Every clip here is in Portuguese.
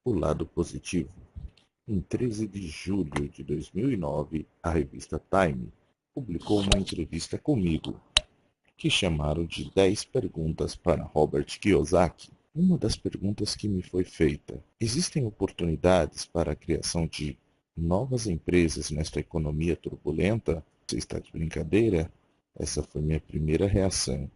O lado positivo. Em 13 de julho de 2009, a revista Time publicou uma entrevista comigo, que chamaram de 10 perguntas para Robert Kiyosaki. Uma das perguntas que me foi feita: existem oportunidades para a criação de novas empresas nesta economia turbulenta? Você está de brincadeira? Essa foi minha primeira reação.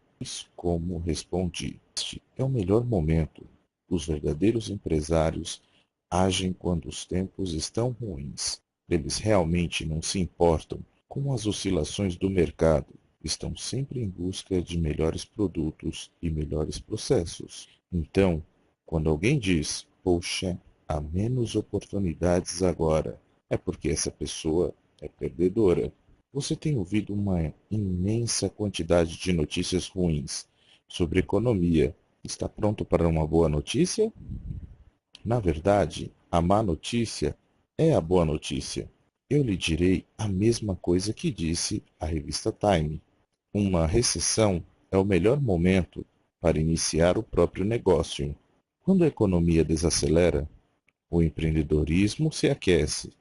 Como respondi: este é o melhor momento. Os verdadeiros empresários agem quando os tempos estão ruins. Eles realmente não se importam com as oscilações do mercado. Estão sempre em busca de melhores produtos e melhores processos. Então, quando alguém diz, poxa, há menos oportunidades agora, é porque essa pessoa é perdedora. Você tem ouvido uma imensa quantidade de notícias ruins sobre economia. Está pronto para uma boa notícia? Na verdade, a má notícia é a boa notícia. Eu lhe direi a mesma coisa que disse a revista Time. Uma recessão é o melhor momento para iniciar o próprio negócio. Quando a economia desacelera, o empreendedorismo se aquece,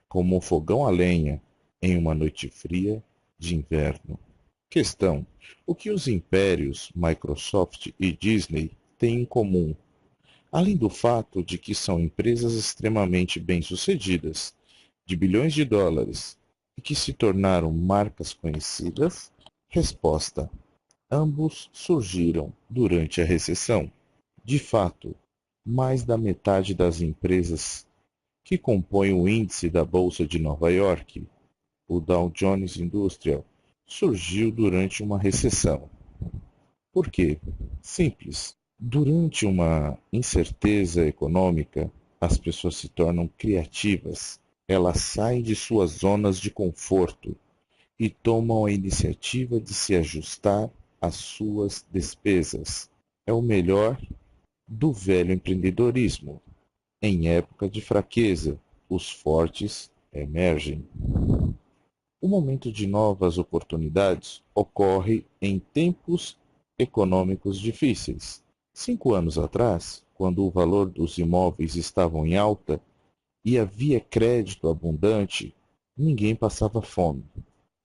como um fogão a lenha em uma noite fria de inverno. Questão: o que os impérios Microsoft e Disney têm em comum? Além do fato de que são empresas extremamente bem-sucedidas, de bilhões de dólares, e que se tornaram marcas conhecidas? Resposta: ambos surgiram durante a recessão. De fato, mais da metade das empresas que compõem o índice da Bolsa de Nova York, o Dow Jones Industrial, surgiu durante uma recessão. Por quê? Simples. Durante uma incerteza econômica, as pessoas se tornam criativas. Elas saem de suas zonas de conforto e tomam a iniciativa de se ajustar às suas despesas. É o melhor do velho empreendedorismo. Em época de fraqueza, os fortes emergem. O momento de novas oportunidades ocorre em tempos econômicos difíceis. 5 anos atrás, quando o valor dos imóveis estava em alta e havia crédito abundante, ninguém passava fome.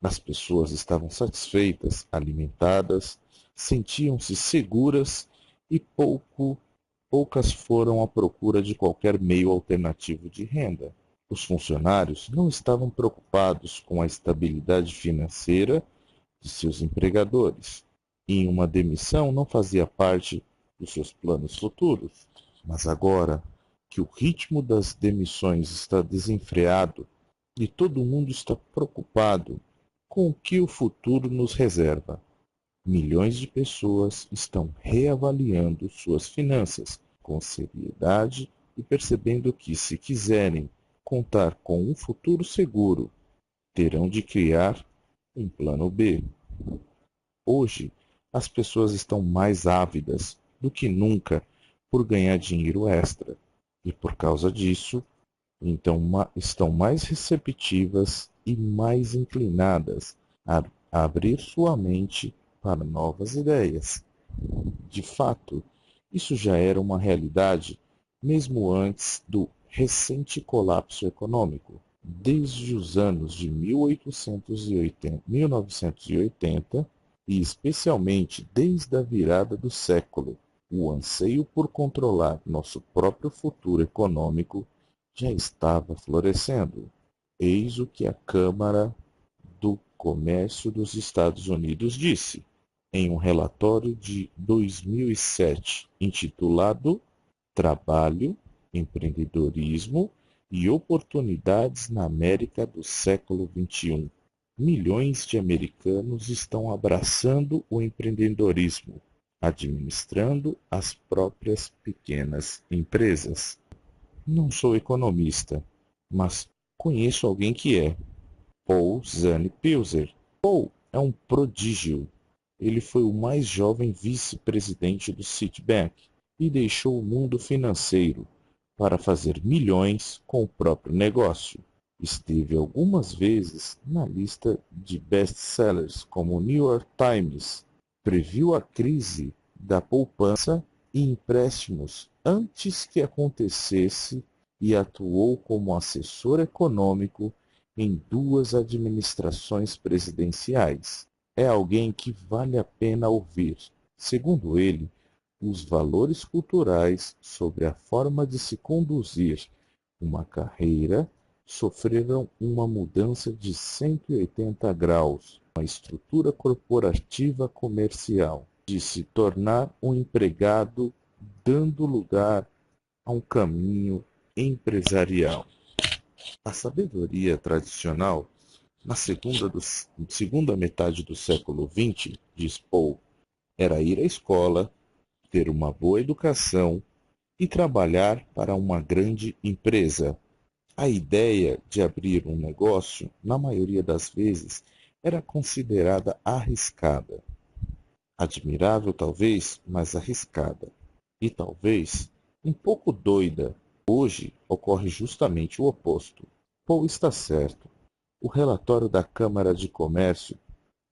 As pessoas estavam satisfeitas, alimentadas, sentiam-se seguras e poucas foram à procura de qualquer meio alternativo de renda. Os funcionários não estavam preocupados com a estabilidade financeira de seus empregadores, e uma demissão não fazia parte dos seus planos futuros. Mas agora que o ritmo das demissões está desenfreado e todo mundo está preocupado com o que o futuro nos reserva, milhões de pessoas estão reavaliando suas finanças com seriedade e percebendo que, se quiserem contar com um futuro seguro, terão de criar um plano B. Hoje, as pessoas estão mais ávidas do que nunca por ganhar dinheiro extra e, por causa disso, então estão mais receptivas e mais inclinadas a abrir sua mente para novas ideias. De fato, isso já era uma realidade mesmo antes do recente colapso econômico. Desde os anos de 1980 e especialmente desde a virada do século, o anseio por controlar nosso próprio futuro econômico já estava florescendo. Eis o que a Câmara do Comércio dos Estados Unidos disse em um relatório de 2007 intitulado Trabalho, Empreendedorismo e Oportunidades na América do século XXI. Milhões de americanos estão abraçando o empreendedorismo, administrando as próprias pequenas empresas. Não sou economista, mas conheço alguém que é. Paul Zane-Pilzer. Paul é um prodígio. Ele foi o mais jovem vice-presidente do Citibank e deixou o mundo financeiro para fazer milhões com o próprio negócio. Esteve algumas vezes na lista de best-sellers como o New York Times. Previu a crise da poupança e empréstimos antes que acontecesse e atuou como assessor econômico em 2 administrações presidenciais. É alguém que vale a pena ouvir. Segundo ele, os valores culturais sobre a forma de se conduzir uma carreira sofreram uma mudança de 180 graus na estrutura corporativa comercial, de se tornar um empregado dando lugar a um caminho empresarial. A sabedoria tradicional, na segunda metade do século XX, diz Paul, era ir à escola, ter uma boa educação e trabalhar para uma grande empresa. A ideia de abrir um negócio, na maioria das vezes, era considerada arriscada. Admirável talvez, mas arriscada. E talvez um pouco doida. Hoje ocorre justamente o oposto. Paul está certo. O relatório da Câmara de Comércio,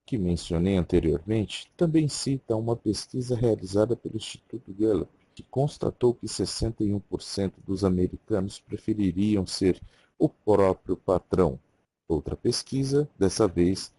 que mencionei anteriormente, também cita uma pesquisa realizada pelo Instituto Gallup, que constatou que 61% dos americanos prefeririam ser o próprio patrão. Outra pesquisa, dessa vez,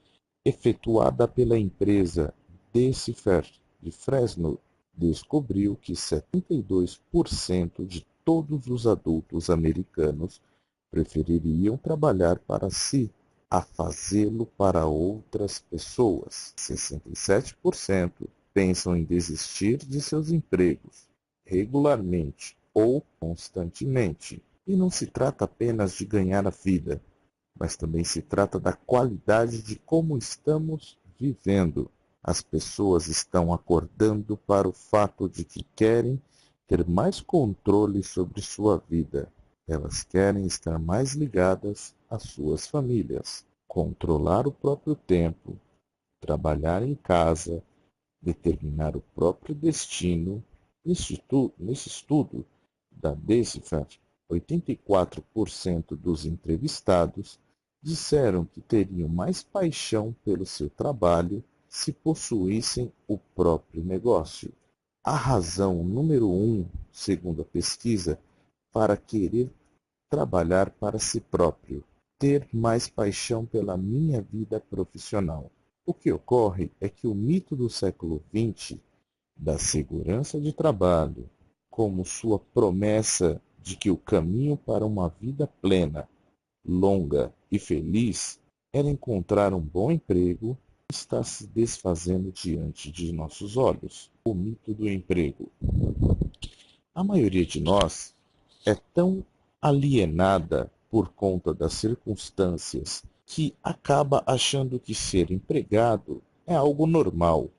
efetuada pela empresa Decipher de Fresno, descobriu que 72% de todos os adultos americanos prefeririam trabalhar para si a fazê-lo para outras pessoas. 67% pensam em desistir de seus empregos, regularmente ou constantemente. E não se trata apenas de ganhar a vida, mas também se trata da qualidade de como estamos vivendo. As pessoas estão acordando para o fato de que querem ter mais controle sobre sua vida. Elas querem estar mais ligadas às suas famílias, controlar o próprio tempo, trabalhar em casa, determinar o próprio destino. Nesse estudo da Decipher, 84% dos entrevistados disseram que teriam mais paixão pelo seu trabalho se possuíssem o próprio negócio. A razão número 1, segundo a pesquisa, para querer trabalhar para si próprio, ter mais paixão pela minha vida profissional. O que ocorre é que o mito do século XX, da segurança de trabalho, como sua promessa de que o caminho para uma vida plena, longa e feliz era encontrar um bom emprego, está se desfazendo diante de nossos olhos. O mito do emprego. A maioria de nós é tão alienada por conta das circunstâncias que acaba achando que ser empregado é algo normal,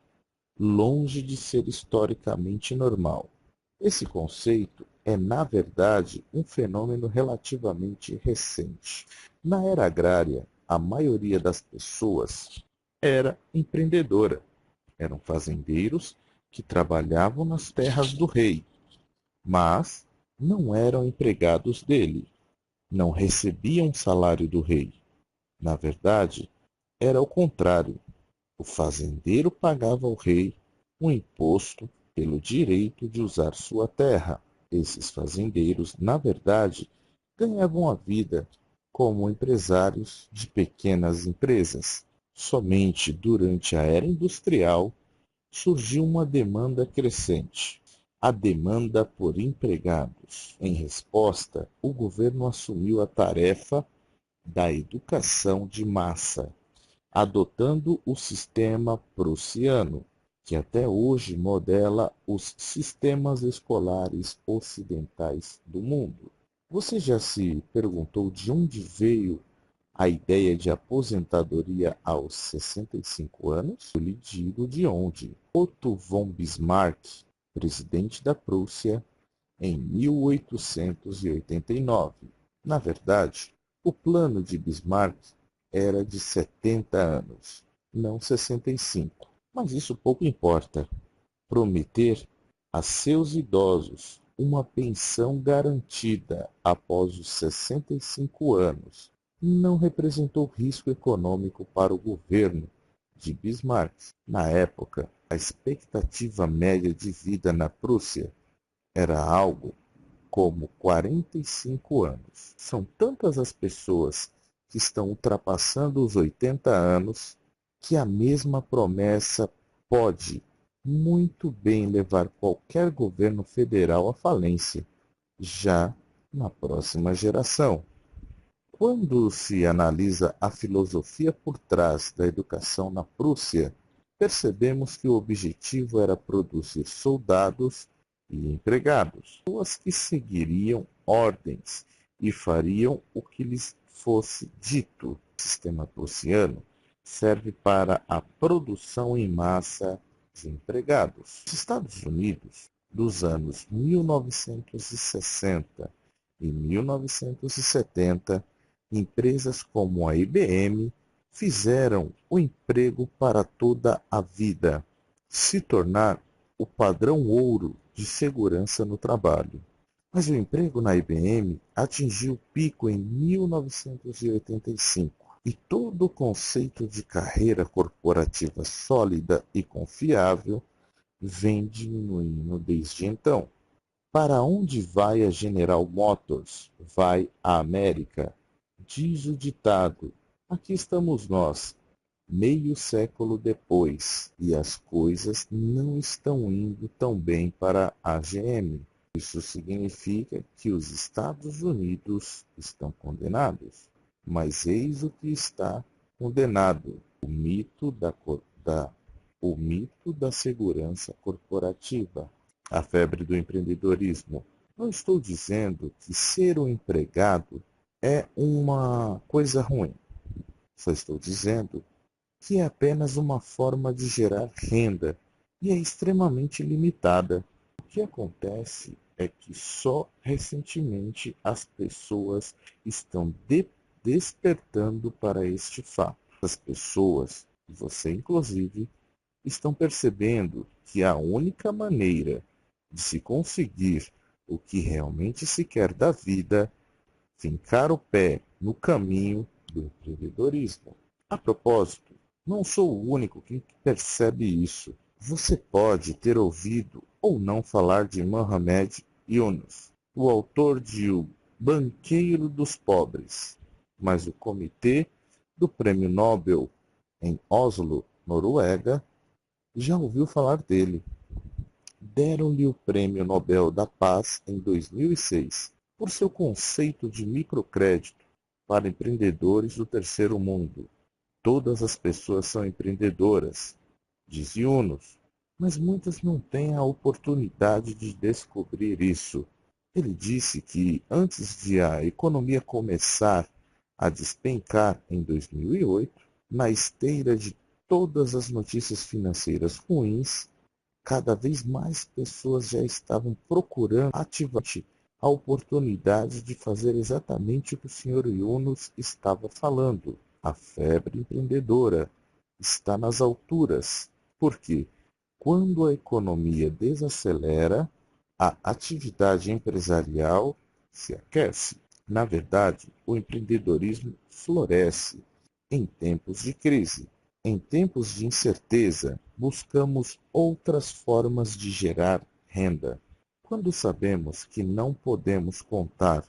longe de ser historicamente normal. Esse conceito é, na verdade, um fenômeno relativamente recente. Na era agrária, a maioria das pessoas era empreendedora. Eram fazendeiros que trabalhavam nas terras do rei, mas não eram empregados dele, não recebiam salário do rei. Na verdade, era o contrário. O fazendeiro pagava ao rei um imposto pelo direito de usar sua terra. Esses fazendeiros, na verdade, ganhavam a vida como empresários de pequenas empresas. Somente durante a era industrial surgiu uma demanda crescente, a demanda por empregados. Em resposta, o governo assumiu a tarefa da educação de massa, adotando o sistema prussiano, que até hoje modela os sistemas escolares ocidentais do mundo. Você já se perguntou de onde veio a ideia de aposentadoria aos 65 anos? Eu lhe digo de onde. Otto von Bismarck, presidente da Prússia, em 1889. Na verdade, o plano de Bismarck era de 70 anos, não 65. Mas isso pouco importa. Prometer a seus idosos uma pensão garantida após os 65 anos não representou risco econômico para o governo de Bismarck. Na época, a expectativa média de vida na Prússia Era algo como 45 anos. São tantas as pessoas que estão ultrapassando os 80 anos que a mesma promessa pode muito bem levar qualquer governo federal à falência, já na próxima geração. Quando se analisa a filosofia por trás da educação na Prússia, percebemos que o objetivo era produzir soldados e empregados, pessoas que seguiriam ordens e fariam o que lhes fosse dito. O sistema prussiano serve para a produção em massa de empregados. Os Estados Unidos, dos anos 1960 e 1970, empresas como a IBM fizeram o emprego para toda a vida se tornar o padrão ouro de segurança no trabalho. Mas o emprego na IBM atingiu o pico em 1985 e todo o conceito de carreira corporativa sólida e confiável vem diminuindo desde então. Para onde vai a General Motors, vai a América, diz o ditado. Aqui estamos nós, meio século depois, e as coisas não estão indo tão bem para a GM. Isso significa que os Estados Unidos estão condenados. Mas eis o que está condenado: o mito da segurança corporativa. A febre do empreendedorismo. Não estou dizendo que ser um empregado é uma coisa ruim. Só estou dizendo que é apenas uma forma de gerar renda e é extremamente limitada. O que acontece é que só recentemente as pessoas estão despertando para este fato. As pessoas, você inclusive, estão percebendo que a única maneira de se conseguir o que realmente se quer da vida, fincar o pé no caminho do empreendedorismo. A propósito, não sou o único que percebe isso. Você pode ter ouvido ou não falar de Mohamed Yunus, o autor de O Banqueiro dos Pobres, mas o Comitê do Prêmio Nobel em Oslo, Noruega, já ouviu falar dele. Deram-lhe o Prêmio Nobel da Paz em 2006 por seu conceito de microcrédito para empreendedores do terceiro mundo. Todas as pessoas são empreendedoras, diz Yunus, mas muitas não têm a oportunidade de descobrir isso. Ele disse que antes de a economia começar a despencar em 2008, na esteira de todas as notícias financeiras ruins, cada vez mais pessoas já estavam procurando ativamente a oportunidade de fazer exatamente o que o Sr. Yunus estava falando. A febre empreendedora está nas alturas, porque quando a economia desacelera, a atividade empresarial se aquece. Na verdade, o empreendedorismo floresce em tempos de crise. Em tempos de incerteza, buscamos outras formas de gerar renda. Quando sabemos que não podemos contar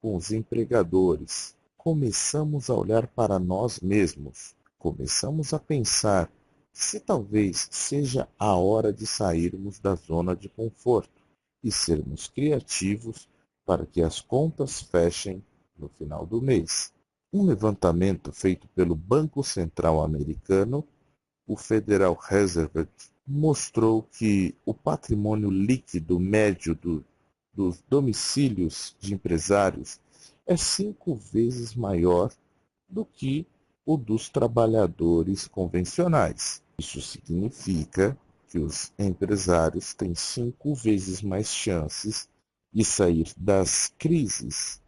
com os empregadores, começamos a olhar para nós mesmos. Começamos a pensar se talvez seja a hora de sairmos da zona de conforto e sermos criativos para que as contas fechem no final do mês. Um levantamento feito pelo Banco Central Americano, o Federal Reserve, mostrou que o patrimônio líquido médio dos domicílios de empresários é 5 vezes maior do que o dos trabalhadores convencionais. Isso significa que os empresários têm 5 vezes mais chances de sair das crises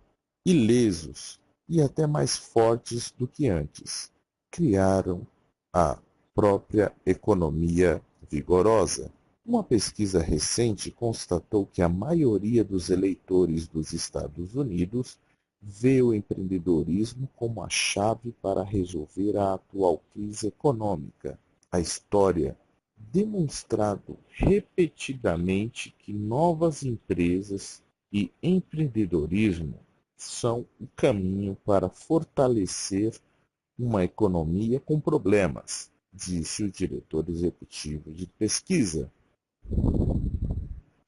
ilesos e até mais fortes do que antes. Criaram a própria economia vigorosa. Uma pesquisa recente constatou que a maioria dos eleitores dos Estados Unidos vê o empreendedorismo como a chave para resolver a atual crise econômica. A história demonstrado repetidamente que novas empresas e empreendedorismo são o caminho para fortalecer uma economia com problemas, disse o diretor executivo de pesquisa.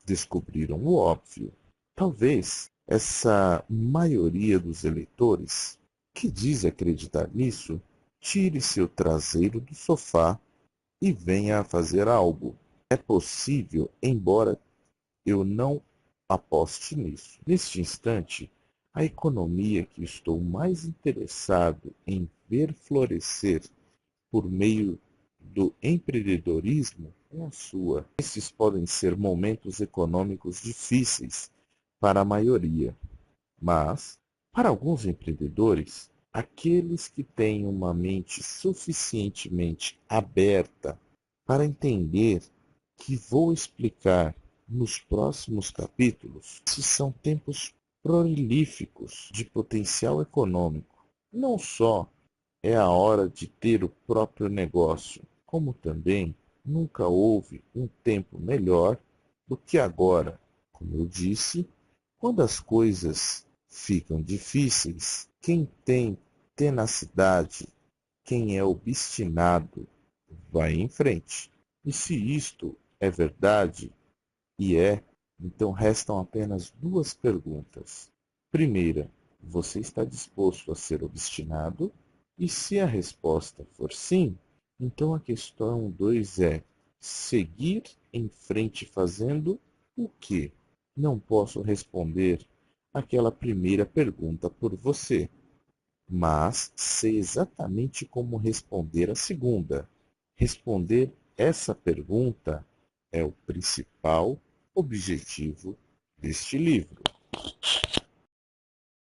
Descobriram o óbvio. Talvez essa maioria dos eleitores que diz acreditar nisso tire seu traseiro do sofá e venha a fazer algo. É possível, embora eu não aposte nisso. Neste instante, a economia que estou mais interessado em ver florescer por meio do empreendedorismo é a sua. Esses podem ser momentos econômicos difíceis para a maioria, mas, para alguns empreendedores, aqueles que têm uma mente suficientemente aberta para entender que vou explicar nos próximos capítulos, esses são tempos prolíficos de potencial econômico. Não só é a hora de ter o próprio negócio, como também nunca houve um tempo melhor do que agora. Como eu disse, quando as coisas ficam difíceis, quem tem tenacidade, quem é obstinado, vai em frente. E se isto é verdade, e é, então restam apenas duas perguntas. Primeira, você está disposto a ser obstinado? E se a resposta for sim, então a questão 2 é seguir em frente fazendo o quê? Não posso responder aquela primeira pergunta por você, mas sei exatamente como responder a segunda. Responder essa pergunta é o principal objetivo deste livro.